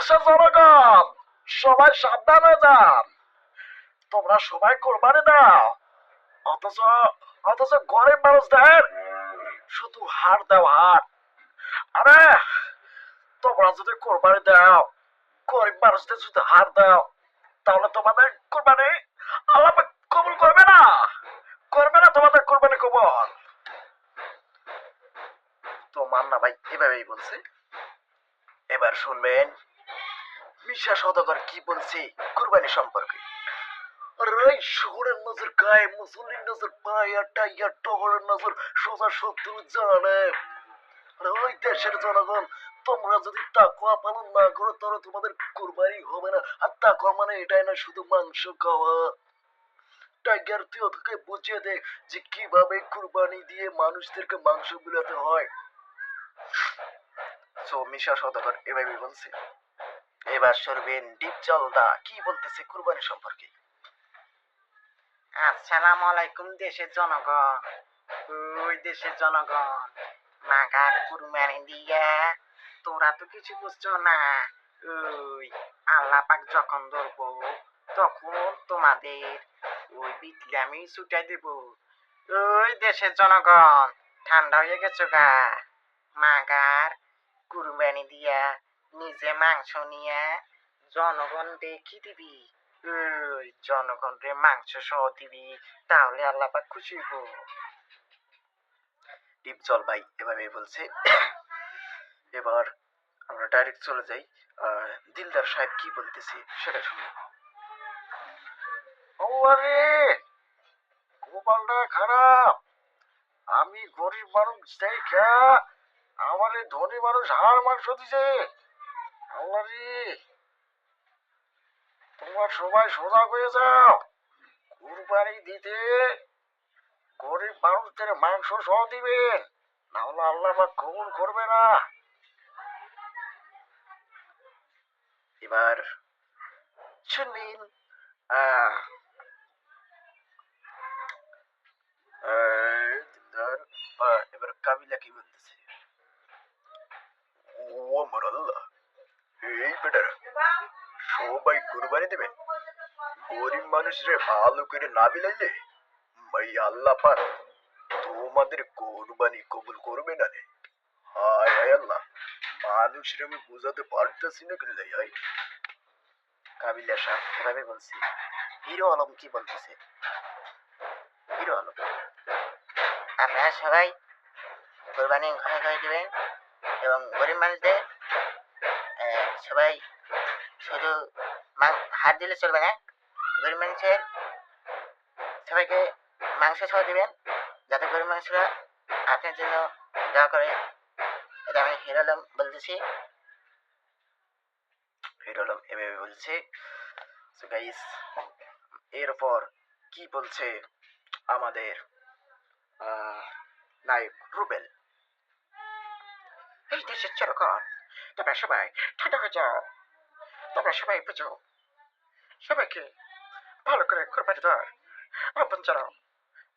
দেশের জনগণ সবাই সাবধান হয়ে যান। তোমরা সবাই কোরবানি দাও, অথচ অথচ গরিব মানুষদের শুধু হাড় দাও হাড়। আরে তোমরা যদি কোরবানি দাও, গরিব মানুষদের যদি হাড় দাও, তাহলে তোমাদের কোরবানি আল্লাহ পাক কবুল করবে না, করবে না তোমাদের কোরবানি কবুল। তো মান্না ভাই এভাবেই বলছে। এবার শুনবেন মিশা সওদাগর কি বলছে কুরবানি সম্পর্কে। আরে শহরের নজর গায়ে, মুসলিম নজর পায়ে, টাইয়া টগরের নজর সোজা শত্রু জানে। আরে ওই দেশের জনগণ, তোমরা যদি তাকওয়া পালন না করো তাহলে তোমাদের কুরবানি হবে না। আর তাকওয়া মানে এটাই না শুধু মাংস খাওয়া। টাইগার তুই ওদেরকে বুঝিয়ে দে যে কিভাবে কুরবানি দিয়ে মানুষদেরকে মাংস বিলাতে হয়। সো মিশা সওদাগর এভাবে বলছে। এবার শুনবেন ডিপ জলদা কি বলতেছে কুরবানি সম্পর্কে। আসসালামু আলাইকুম দেশের জনগণ। ওই দেশের জনগণ, মাগা কুরবানি দিয়া তোরা তো কিছু বুঝছো না। ওই আল্লাহ পাক যখন ধরবো তখন তোমাদের ওই বিটলামি ছুটাই দেব। ওই দেশের জনগণ, ঠান্ডা হয়ে গেছো গা? মাগার কুরবানি দিয়া নিজে মাংস নিয়ে জনগণ দেখি দিবি। ওই জনগণ রে মাংস সহ দিবি, তাহলে আল্লাহ পাক খুশি হইব। ডিপ জল ভাই এভাবে বলছে। এবার আমরা ডাইরেক্ট চলে যাই দিলদার সাহেব কি বলতেছে সেটা শুনি। আরে গোপালটা খারাপ, আমি গরিব মানুষ দেখা আমার এই ধনী মানুষ হাড় মাংস দিছে। আল্লাহরে তোমার সবাই সজাগ হয়ে যাও, কুরবানি দিতে গরিব মানুষদের মাংস সহ দিবেন, না হলে আল্লাহ পাক কবুল করবে না। এবার শুনবেন আহ এবার কাবিলা কি বলতেছে। ও আমার আল্লাহ, এই বেটারা সবাই কুরবানি দেবেন, গরিব মানুষরে ভালো করে না বিলাইলে ভাই আল্লাহ পাক তোমাদের কোরবানি কবুল করবে না রে। হায় হায় আল্লাহ, মানুষের আমি বোঝাতে পারতেছি না কেন হাই। কাবিলা সাহেব এভাবে বলছি। হিরো আলম কি বলতেছে। হিরো আলম, আপনারা সবাই কোরবানি ঘরে ঘরে দিবেন এবং গরিব মানুষদের সবাই শুধু হাত দিলে চলবে না। গরিব মানুষের সবাইকে মাংস সহ দিবেন, যাতে গরিব মানুষরা আপনার জন্য দোয়া করে। এটা আমি হিরো আলম বলতেছি। হিরো আলম এভাবে বলছে। সো গাইস, এরপর কি বলছে আমাদের নায়ক রুবেল। এই দেশের জনগণ, তোমরা সবাই ঠান্ডা হয়ে যাও। তোমরা সবাই বুঝো, সবাইকে ভালো করে কোরবানি দেওয়ার আহ্বান জানাও,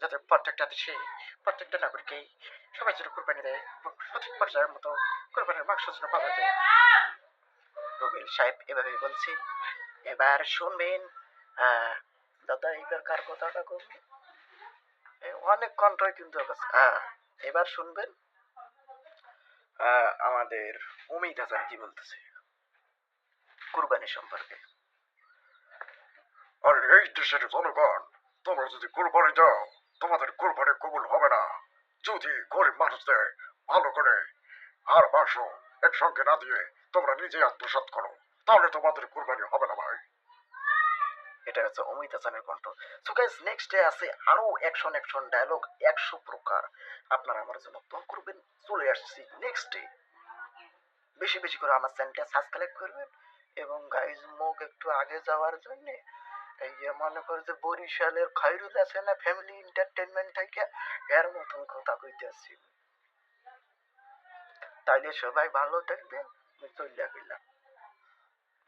যাতে প্রত্যেকটা দেশে প্রত্যেকটা নাগরিককে সবাই যেন কোরবানি দেয় এবং সঠিক পর্যায়ের মতো কোরবানির মাংস যেন পাওয়া যায়। রুবেল সাহেব এভাবে বলছে। এবার শুনবেন দাদা এইবার কার কথাটা করবে, অনেক কণ্ঠই কিন্তু এবার শুনবেন আমাদের অমিত হাসান কি বলতেছে কুরবানি সম্পর্কে। আর এই দেশের জনগণ, তোমরা যদি কুরবানি দাও তোমাদের কুরবানি কবুল হবে না। যদি গরিব মানুষদের ভালো করে হাড় মাংস একসঙ্গে না দিয়ে তোমরা নিজে আত্মসাৎ করো, তাহলে তোমাদের কুরবানি হবে না ভাই। এটা হচ্ছে অমিত হাসানের কণ্ঠ। সো গাইস, নেক্সট ডে আছে আরো অ্যাকশন অ্যাকশন ডায়লগ 100 প্রকার। আপনারা আমার জন্য দোয়া করবেন। চলে আসছি নেক্সট ডে। বেশি বেশি করে আমার চ্যানেলটা সাবস্ক্রাইব করবেন এবং গাইজ মুখ একটু আগে যাওয়ার জন্য এই যে মনে করে যে বরিশালের খায়রুল আছে না ফ্যামিলি এন্টারটেনমেন্ট থেকে, এর মতন কথা কইতে আসছি। তাইলে সবাই ভালো থাকবেন, চলে